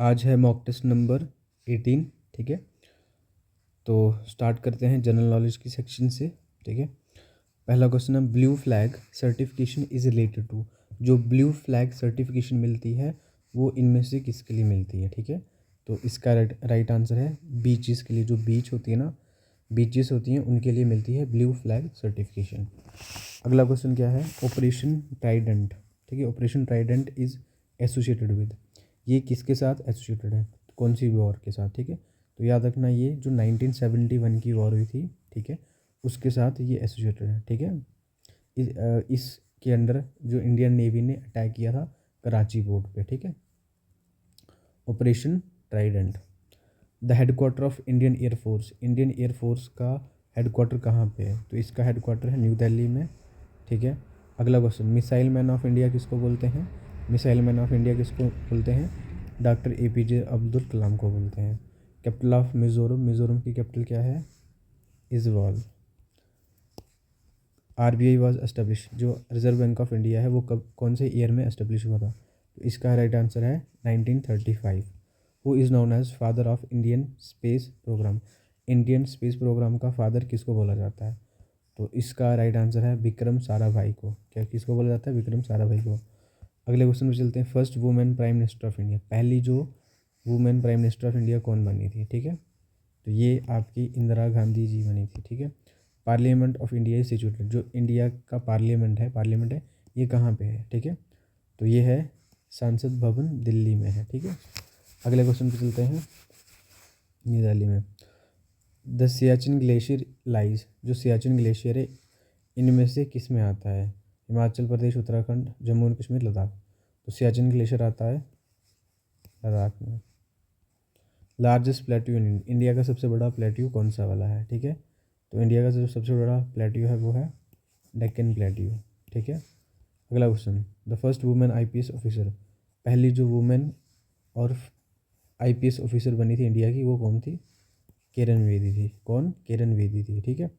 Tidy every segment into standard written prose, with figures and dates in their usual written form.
आज है mock test number 18। ठीक है, तो स्टार्ट करते हैं जनरल नॉलेज की सेक्शन से। ठीक है, पहला क्वेश्चन है blue flag certification is related to. जो ब्लू फ्लैग सर्टिफिकेशन मिलती है वो इनमें से किसके लिए मिलती है? ठीक है, तो इसका राइट आंसर है बीचेस के लिए। जो बीच होती है ना, बीचेस होती हैं, उनके लिए मिलती है ब्लू फ्लैग सर्टिफिकेशन। अगला क्वेश्चन क्या है? Operation Trident. ठीक है, operation Trident is associated with. ये किसके साथ एसोसिएटेड है? कौन सी वॉर के साथ? ठीक है, तो याद रखना ये जो 1971 की वॉर हुई थी, ठीक है, उसके साथ ये एसोसिएटेड है। ठीक है, इसके अंडर जो इंडियन नेवी ने अटैक किया था कराची पोर्ट पे। ठीक है, operation Trident. The headquarter of Indian air force. Indian air force का हेडक्वार्टर कहाँ पे है? तो इसका हेडक्वार्टर है न्यू दिल्ली में। ठीक है, अगला question, missile man of India किसको बोलते हैं? मिसाइल मैन ऑफ इंडिया किसको बोलते हैं? डॉक्टर APJ अब्दुल कलाम को बोलते हैं। Capital of Mizoram. मिज़ोरम की कैपिटल क्या है? इज़वाल। RBI was establish. जो रिजर्व बैंक ऑफ इंडिया है वो कब, कौन से ईयर में एस्टेब्लिश हुआ था? तो इसका राइट आंसर है 1935। Who is known as father of Indian space program. Indian space program का फादर किसको बोला जाता है? तो इसका राइट आंसर है विक्रम साराभाई को। क्या किसको बोला जाता है? विक्रम साराभाई को। अगले क्वेश्चन में चलते हैं। First women prime minister of India. पहली जो women prime minister of India कौन बनी थी? ठीक है, तो ये आपकी इंदिरा गांधी जी बनी थी। ठीक है, parliament of India is situated. जो इंडिया का पार्लियामेंट है ये कहाँ पे है? ठीक है, तो ये है संसद भवन दिल्ली में है। ठीक है, अगले क्वेश्चन पे चलते हैं। न्यू दिल्ली में द सियाचिन ग्लेशियर लाइज। जो सियाचिन ग्लेशियर है इनमें से किस में आता है? हिमाचल प्रदेश, उत्तराखंड, जम्मू एंड कश्मीर, लद्दाख। तो सियाचिन ग्लेशियर आता है लद्दाख में। लार्जेस्ट प्लेट्यू इन इंडिया का सबसे बड़ा प्लेट्यू कौन सा वाला है? ठीक है, तो इंडिया का जो सबसे बड़ा प्लेट्यू है वो है डेक्कन प्लेट्यू। ठीक है, अगला question, the first women IPS officer. पहली जो वुमेन और IPS ऑफिसर बनी थी इंडिया की वो कौन थी? किरण बेदी थी। कौन? किरण बेदी थी। ठीक है,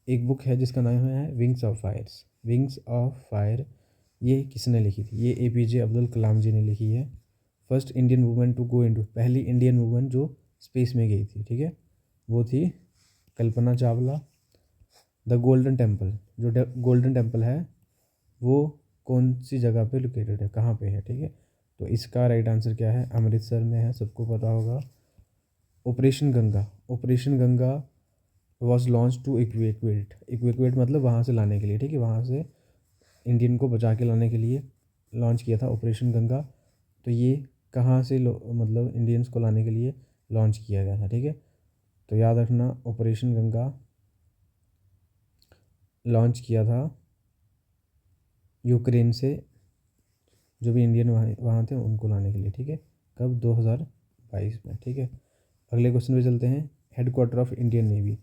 एक बुक है जिसका नाम है wings of fires. Wings of fire ये किसने लिखी थी? ये APJ अब्दुल कलाम जी ने लिखी है। First Indian women to go into. पहली इंडियन वुमेन जो स्पेस में गई थी, ठीक है, वो थी Kalpana Chawla. The golden temple. जो गोल्डन टेम्पल है वो कौन सी जगह पे लोकेटेड है, कहाँ पे है? ठीक है, तो इसका राइट आंसर क्या है? अमृतसर में है, सबको पता होगा। Operation Ganga. Operation Ganga was launch to evacuate. Evacuate मतलब वहाँ से लाने के लिए। ठीक है, वहाँ से इंडियन को बचा के लाने के लिए लॉन्च किया था ऑपरेशन गंगा। तो ये कहाँ से मतलब इंडियंस को लाने के लिए लॉन्च किया गया था। ठीक है, तो याद रखना ऑपरेशन गंगा लॉन्च किया था यूक्रेन से, जो भी इंडियन वहाँ थे उनको लाने के लिए। ठीक है, कब? 2022 में। ठीक है, अगले क्वेश्चन पे चलते हैं। Headquarter of Indian navy.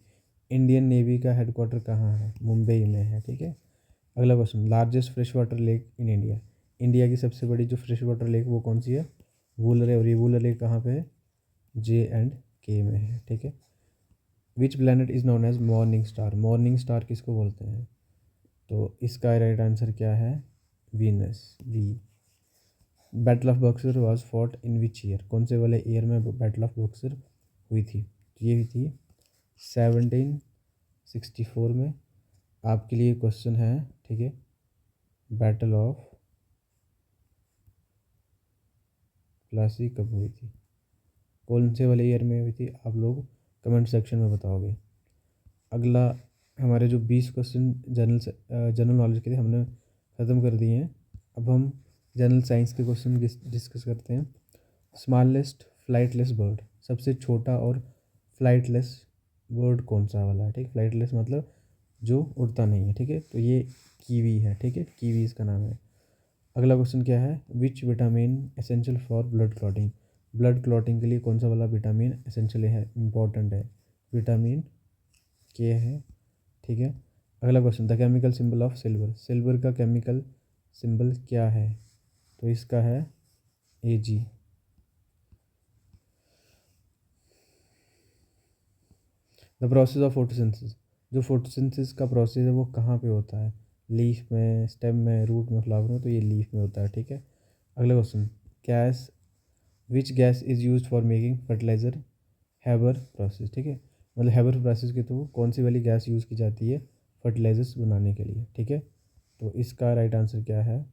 Indian navy का हेडक्वार्टर कहाँ है? मुंबई में है। ठीक है, अगला question, largest fresh water lake in India. India की सबसे बड़ी जो फ्रेश वाटर लेक वो कौन सी है? वुलर है। और ये वुलर लेक कहाँ पे है? J&K में है। ठीक है, which planet is known as morning star. Morning star किसको बोलते हैं? तो इसका राइट आंसर क्या है? Venus. V. Battle of Buxar was fought in which year. कौन से वाले ईयर में बैटल ऑफ बक्सर हुई थी? ये हुई थी 1764 में। आपके लिए क्वेश्चन है, ठीक है, बैटल ऑफ प्लासी कब हुई थी? कौन से वाले ईयर में हुई थी? आप लोग कमेंट सेक्शन में बताओगे। अगला हमारे जो 20 क्वेश्चन जनरल नॉलेज के थे हमने ख़त्म कर दिए हैं। अब हम जनरल साइंस के क्वेश्चन डिस्कस करते हैं। Smallest flightless bird. सबसे छोटा और फ्लाइटलेस बर्ड कौन सा वाला है? ठीक, फ्लाइटलेस मतलब जो उड़ता नहीं है। ठीक है, तो ये कीवी है। ठीक है, कीवी इसका नाम है। अगला क्वेश्चन क्या है? Which vitamin essential for blood clotting. Blood clotting के लिए कौन सा वाला विटामिन एसेंशियल है, इंपॉर्टेंट है? विटामिन के है। ठीक है, अगला question, the chemical symbol of silver. Silver का केमिकल सिंबल क्या है? तो इसका है Ag। The process of photosynthesis. जो फोटोसिंथेसिस का प्रोसेस है वो कहाँ पे होता है? लीफ में, स्टेम में, रूट में, फ्लावर में। तो ये लीफ में होता है। ठीक है, अगला question, gas which gas is use for making fertiliser Haber process, ठीक है, मतलब हैबर प्रोसेस के थ्रू कौन सी वाली गैस यूज़ की जाती है फर्टिलाइजर्स बनाने के लिए, ठीक है। तो इसका राइट आंसर क्या है,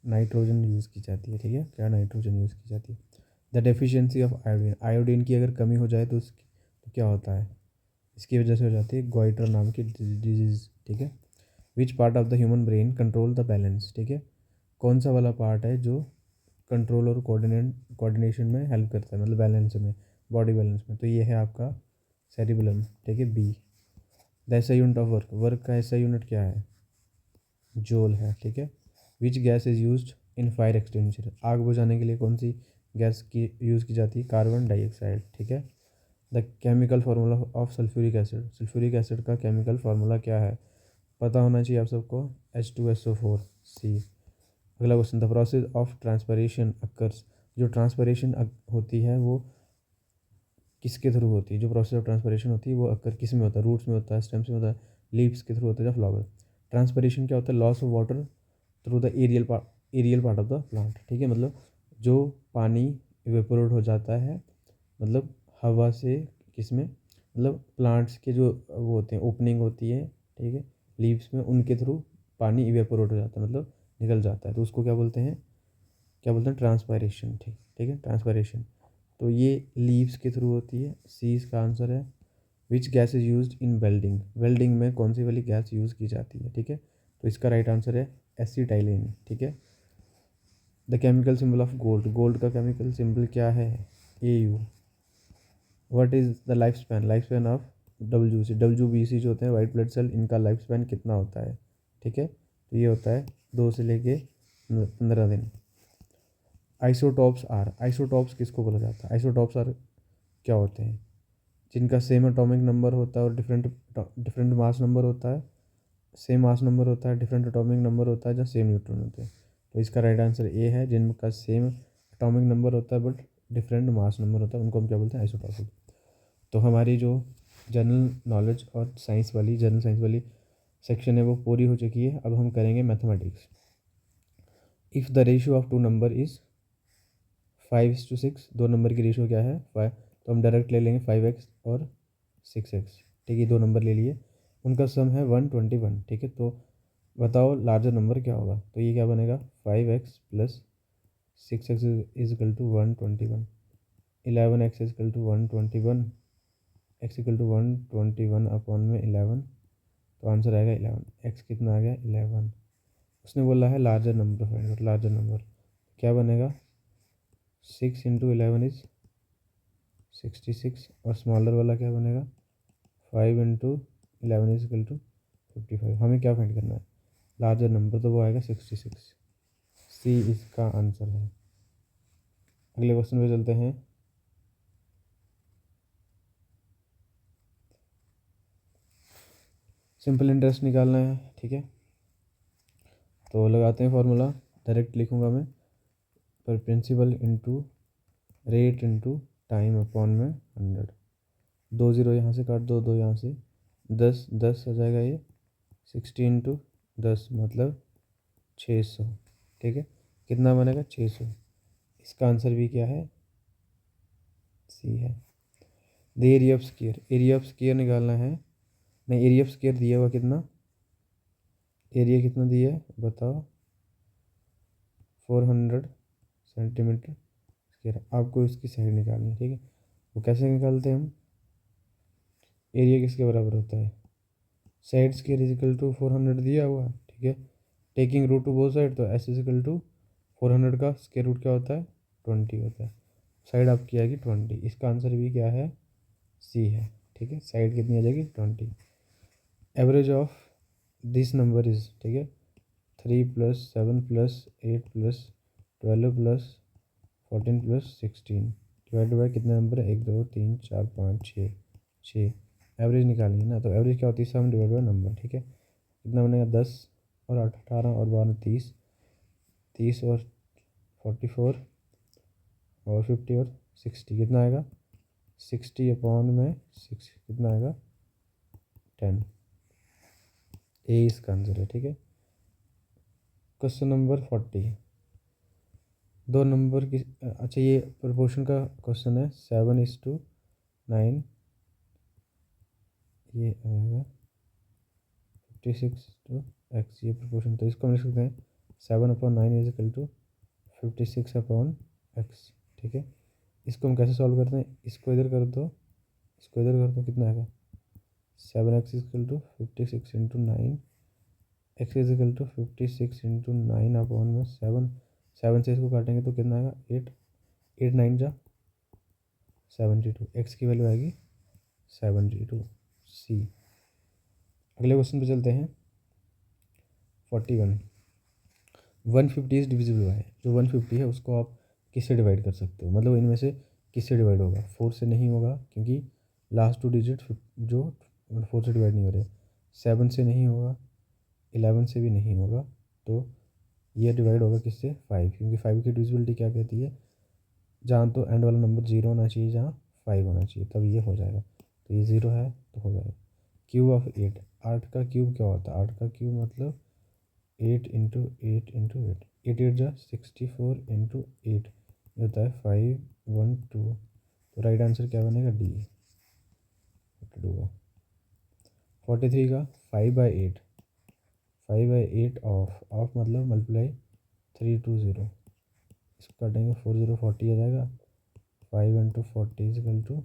नाइट्रोजन यूज़ की जाती है, ठीक है, क्या नाइट्रोजन यूज़ की जाती है। The deficiency of iodine, iodine की अगर कमी हो जाए तो उसकी तो क्या होता है, इसकी वजह से हो जाती है गोइटर नाम की डिजीज़, ठीक है। Which part of the human brain control the balance, ठीक है, कौन सा वाला पार्ट है जो कंट्रोल और कोऑर्डिनेशन में हेल्प करता है, मतलब बैलेंस में, बॉडी बैलेंस में, तो ये है आपका सेरिबेलम, ठीक है, B. The SI unit of work, work का एसआई यूनिट क्या है, जूल है, ठीक है। Which gas is used in fire extinguisher, आग बुझाने के लिए कौन सी गैस की यूज़ की जाती है, कार्बन डाइऑक्साइड, ठीक है। The chemical formula of sulphuric acid, sulphuric acid का केमिकल फार्मूला क्या है, पता होना चाहिए आप सबको, H2SO4 सी। अगला question, the process of transpiration occurs, जो ट्रांसपरेशन होती है वो किसके थ्रू होती है, जो प्रोसेस ऑफ ट्रांसपरेशन होती है वो अक्कर किस में होता है, रूट्स में होता है, स्टेम्स में होता है, लीव्स के थ्रू होता है या फ्लावर। ट्रांसपरेशन क्या होता है, loss of water through the aerial part of the plant, ठीक है, मतलब जो पानी इवेपोरेट हो जाता है, मतलब हवा से, किस में, मतलब प्लांट्स के जो वो होते हैं ओपनिंग होती है, ठीक है, लीव्स में, उनके थ्रू पानी इवेपोरेट हो जाता है, मतलब निकल जाता है, तो उसको क्या बोलते हैं, क्या बोलते हैं, ट्रांसपायरेशन, ठीक, ठीक है, ट्रांसपायरेशन। तो ये लीव्स के थ्रू होती है, सी इसका आंसर है। Which gas is used in welding, welding में कौन सी वाली गैस यूज़ की जाती है, ठीक है, तो इसका राइट आंसर है एसिटाइलिन, ठीक है। The chemical symbol of gold, gold का केमिकल सिंबल क्या है, AU। What is the life span of WBC जो होते हैं वाइट ब्लड सेल, इनका लाइफ स्पैन कितना होता है, ठीक है, तो ये होता है 2 से लेके 15 दिन। आइसोटॉप्स किसको बोला जाता है, आइसोटॉप्स आर क्या होते हैं, जिनका सेम एटॉमिक नंबर होता है और डिफरेंट डिफरेंट मास नंबर होता है, सेम मास नंबर होता है, डिफरेंट एटॉमिक नंबर होता है, जहाँ सेम न्यूट्रॉन होते हैं, तो इसका राइट आंसर ए है, जिनका सेम एटॉमिक नंबर होता है बट डिफरेंट मास नंबर होता है, उनको हम क्या बोलते हैं, आइसोटॉपिक। तो हमारी जो जनरल नॉलेज और जनरल साइंस वाली सेक्शन है वो पूरी हो चुकी है। अब हम करेंगे mathematics. If the ratio of two number is 5:6, दो नंबर की रेशियो क्या है 5, तो हम डायरेक्ट ले लेंगे 5x और 6x, ठीक है, दो नंबर ले लिए, उनका सम है 121, ठीक है, तो बताओ लार्जर नंबर क्या होगा, तो ये क्या बनेगा 5x plus 6x is equal to 121, 11x is equal to 121, x equal to 121 upon में 11, तो आंसर आएगा 11, x कितना आ गया 11। उसने बोला है लार्जर नंबर फाइंड करो, लार्जर नंबर क्या बनेगा 6 इंटू 11 इज 66, और स्मॉलर वाला क्या बनेगा 5 इंटू 11 इज इक्वल टू 55। हमें क्या फाइंड करना है, लार्जर नंबर, तो वो आएगा 66, सी इसका आंसर है। अगले क्वेश्चन पे चलते हैं। सिंपल इंटरेस्ट निकालना है, ठीक है, तो लगाते हैं फॉर्मूला, डायरेक्ट लिखूंगा मैं, पर principal into rate into time upon में 100, 2 0 यहाँ से काट दो, 2 यहाँ से, 10 10 हो जाएगा ये, 60 इंटू 10 मतलब 600, ठीक है, कितना बनेगा 600, इसका आंसर भी क्या है, सी है। द एरिया ऑफ स्केयर निकालना है, नहीं एरिया ऑफ स्केयर दिया हुआ कितना, एरिया कितना दिया है बताओ, 400 सेंटीमीटर स्केयर, आपको इसकी साइड निकालनी है, ठीक है, वो कैसे निकालते हैं हम, एरिया किसके बराबर होता है, साइड स्केयर इजिकल टू 400 दिया हुआ, ठीक है, taking root to both side, तो एस इजिकल टू 400 का स्केयर रूट क्या होता है 20 होता है, साइड आपकी आएगी 20, इसका आंसर भी क्या है, सी है, ठीक है, साइड कितनी आ जाएगी 20। Average of this number is, ठीक है, 3 + 7 + 8 + 12 + 14 + 16 डिवाइड बाई कितने नंबर है, 1 2 3 4 5 6, एवरेज निकालेंगे ना, तो एवरेज क्या होती है, सम डिवाइड बाई नंबर, ठीक है, कितना बनेगा 10 और 8 18 और 12 30, 30 और 44 और 50 और 60, कितना आएगा 60 अपॉन में 6 कितना आएगा 10, ए इसका आंसर है, ठीक है। क्वेश्चन नंबर 40, दो नंबर की, अच्छा ये प्रोपोर्शन का क्वेश्चन है, 7:9, ये आएगा 56:x, ये प्रोपोर्शन। तो इसको हम लिख सकते हैं 7/9 इज इक्वल टू 56/x, ठीक है। इसको हम कैसे सॉल्व करते हैं, इसको इधर कर दो, इसको इधर कर दो, कितना आएगा 7x is equal to 56/9, x is equal to 56/9/7। 7 से इसको काटेंगे तो कितना आएगा 8, 8 9 जा 72, x की वैल्यू आएगी 72, सी। अगले क्वेश्चन पे चलते हैं, 41। 150 इज डिविजिबल बाय, जो 150 है उसको आप किससे डिवाइड कर सकते हो, मतलब इनमें से किससे डिवाइड होगा, 4 से नहीं होगा क्योंकि लास्ट 2 डिजिट जो 4 से डिवाइड नहीं हो रहे, 7 से नहीं होगा, 11 से भी नहीं होगा, तो ये डिवाइड होगा किससे, 5, क्योंकि 5 की डिविजिबिलिटी क्या कहती है, जहाँ तो एंड वाला नंबर 0 होना चाहिए, जहाँ 5 होना चाहिए, तब ये हो जाएगा। तो ये 0 है तो हो जाएगा। क्यूब ऑफ 8, 8 का क्यूब क्या होता है, 8 का क्यूब मतलब 8 × 8 × 8, 8 जा 64 × 8, ये होता है 512। तो राइट आंसर क्या बनेगा, डी, 42 का। 43 का 5/8, 5/8 ऑफ मतलब मल्टीप्लाई 320, इसको काटेंगे 40 40 आ जाएगा, 5 × 40 इज इक्वल टू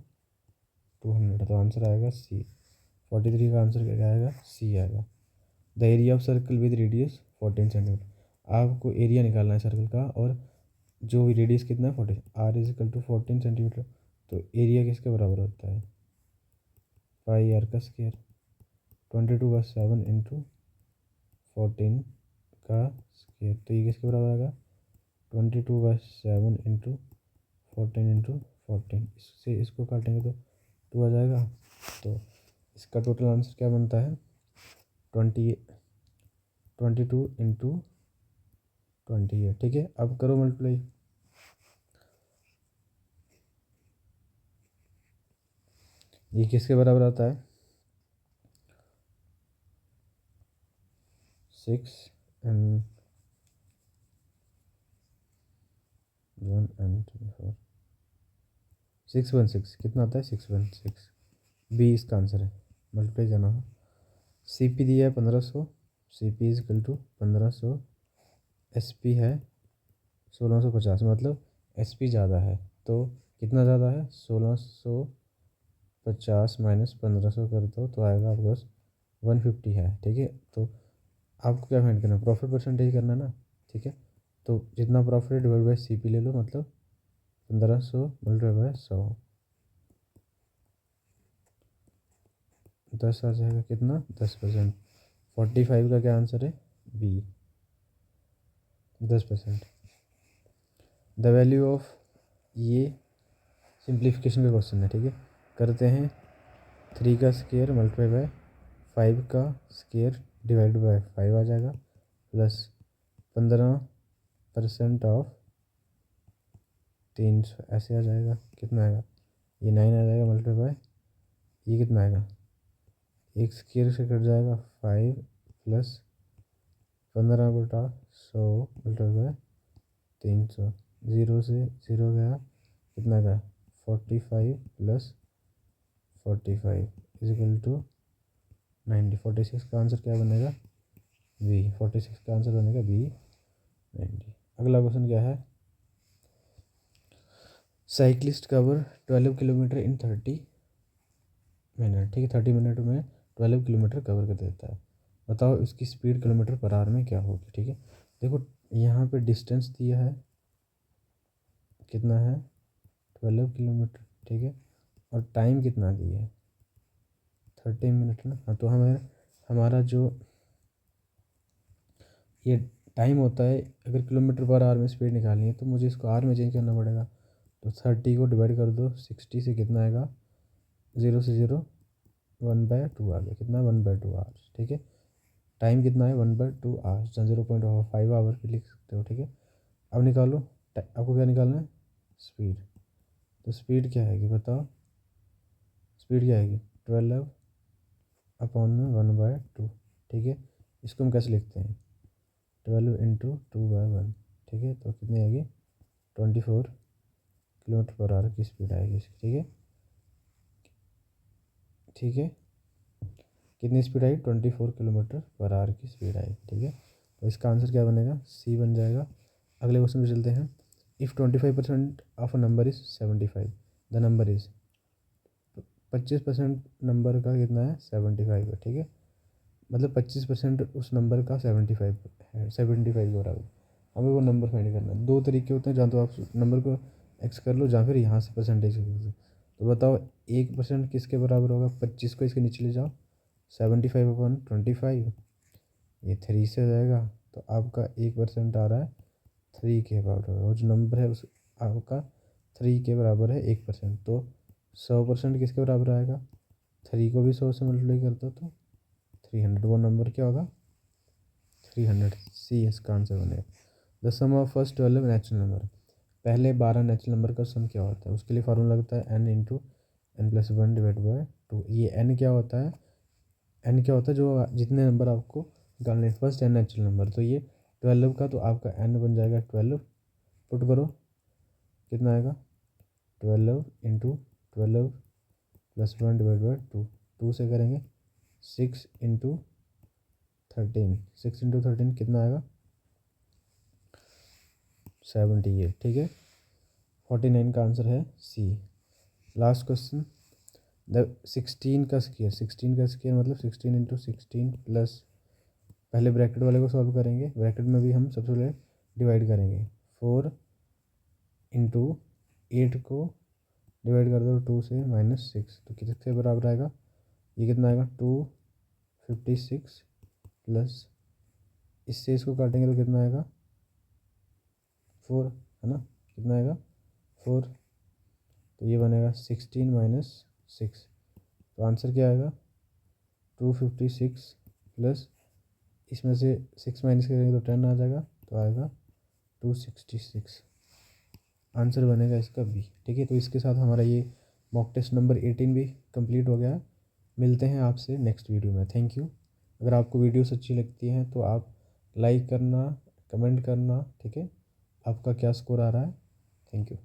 200, तो आंसर आएगा सी। 43 का आंसर क्या आएगा, सी आएगा। The area of circle with radius 14 centimetre, आपको एरिया निकालना है सर्कल का, और जो रेडियस कितना है 14, R is equal to 14 centimetre, तो एरिया किसके बराबर होता है, पाई आर का स्क्वायर। 22/7 × 14 का स्क्वायर, तो ये किसके बराबर आएगा, 22/7 × 14 × 14, इससे इसको काटेंगे तो 2 आ जाएगा। तो इसका टोटल आंसर क्या बनता है, 22 × 28, ठीक है। अब करो मल्टीप्लाई, ये किसके बराबर आता है, 6 and 1 and 4, 616, कितना आता है 616, बी इसका आंसर है। मल्टीप्लाई करना है, सी पी दिया है 1500, C P is equal to 1500, S P है 1650, मतलब एस पी ज़्यादा है, तो कितना ज़्यादा है 1650 माइनस 1500 कर दो तो आएगा आपके पास 150 है, ठीक है। तो आपको क्या फाइंड करना है, प्रॉफिट परसेंटेज करना है ना, ठीक है। तो जितना प्रॉफिट है डिवाइड बाई सी पी ले लो, मतलब 1500 मल्टीप्लाई बाय 100, 10 आ जाएगा, कितना 10%। 45 का क्या आंसर है, बी, 10%। द वैल्यू ऑफ, ये सिंप्लीफिकेशन का क्वेश्चन है, ठीक है। करते हैं 3 का स्क्वायर मल्टीप्लाई बाय 5 का स्क्वायर डिवाइड बाय 5 आ जाएगा, प्लस 15% ऑफ 300 ऐसे आ जाएगा, कितना आएगा, ये 9 आ जाएगा मल्टीप्लाई बाय, ये कितना आएगा, एक स्क्वायर से कट जाएगा 5 प्लस 15/100 मल्टीप्लाई बाय 300, 0 से 0 गया, कितना गया 45 प्लस 45 इज इक्वल टू 90। 46 का आंसर क्या बनेगा, बी, 46 का आंसर बनेगा बी, 90। अगला क्वेश्चन क्या है, साइक्लिस्ट कवर 12 किलोमीटर इन 30 मिनट, ठीक है। 30 मिनट में 12 किलोमीटर कवर कर देता है, बताओ इसकी स्पीड किलोमीटर पर आवर में क्या होगी, ठीक है। देखो यहाँ पे डिस्टेंस दिया है, कितना है 12 किलोमीटर, ठीक है, और टाइम कितना दिया है 30 मिनट ना। हाँ, तो हमें हमारा जो ये टाइम होता है, अगर किलोमीटर पर आवर में स्पीड निकालनी है तो मुझे इसको आर में चेंज करना पड़ेगा। तो 30 को डिवाइड कर दो 60 से, कितना आएगा 0 से 0 1/2 आ गया, कितना 1/2 आवर्स, ठीक है। टाइम कितना है 1/2 आवर्स, 0.5 आवर भी लिख सकते हो, ठीक है। अब निकालो, आपको क्या निकालना है, स्पीड। तो स्पीड क्या आएगी बताओ, स्पीड क्या आएगी 12/1/2, ठीक है। इसको हम कैसे लिखते हैं, 12 × 2/1, ठीक है। तो कितनी आएगी 24 किलोमीटर पर आवर की स्पीड आएगी इसकी, ठीक है। ठीक है, कितनी स्पीड आई? 24 किलोमीटर पर आवर की स्पीड आई, ठीक है। तो इसका आंसर क्या बनेगा? सी बन जाएगा। अगले क्वेश्चन पे चलते हैं। If 25% of a number is 75, the number is, 25% number का कितना है? 75 है, ठीक है। मतलब 25% उस नंबर का 75 है, 75 के बराबर। हमें वो नंबर फाइंड करना है। दो तरीके होते हैं, जहाँ तो आप नंबर को एक्स कर लो, या फिर यहाँ से परसेंटेज कर दो। तो बताओ 1% किसके बराबर होगा? 25 को इसके नीचे ले जाओ, 75/25, ये 3 से जाएगा। तो आपका 1% आ रहा है 3 के बराबर, और जो नंबर है उस आपका 3 के बराबर है 1%। तो 100% किसके बराबर आएगा? 3 को भी 100 से मल्टीप्लाई कर दो तो 300। वो नंबर क्या होगा? 300। सी इसका आंसर बनेगा। The sum of first 12 natural number, पहले 12 नेचुरल नंबर का सम क्या होता है? उसके लिए फार्मूला लगता है n × n+1/2। ये n क्या होता है? n क्या होता है? जो जितने नंबर आपको निकालने, फर्स्ट n नेचुरल नंबर, तो ये 12 का, तो आपका n बन जाएगा 12। पुट करो, कितना आएगा? 12 × 12+1/2। 2 से करेंगे 6 × 13, 6 × 13 कितना आएगा? 78, ठीक है। 49 का आंसर है सी। लास्ट क्वेश्चन, द 16 का स्क्वायर, 16 का स्क्वायर मतलब 16 × 16 प्लस, पहले ब्रैकेट वाले को सॉल्व करेंगे, ब्रैकेट में भी हम सबसे पहले डिवाइड करेंगे। 4 × 8 को डिवाइड कर दो 2 से, -6, तो किसके बराबर आएगा? ये कितना आएगा? 256 प्लस, इससे इसको काटेंगे तो कितना आएगा? 4, है ना। कितना आएगा? 4। तो ये बनेगा 16 - 6, तो आंसर क्या आएगा? 256 प्लस, इसमें से 6 माइनस करेंगे तो 10 आ जाएगा, तो आएगा 266। आंसर बनेगा इसका बी, ठीक है। तो इसके साथ हमारा ये मॉक टेस्ट नंबर 18 भी कंप्लीट हो गया है। मिलते हैं आपसे नेक्स्ट वीडियो में। Thank you. अगर आपको वीडियोस अच्छी लगती हैं तो आप लाइक करना, कमेंट करना, ठीक है। आपका क्या स्कोर आ रहा है? Thank you.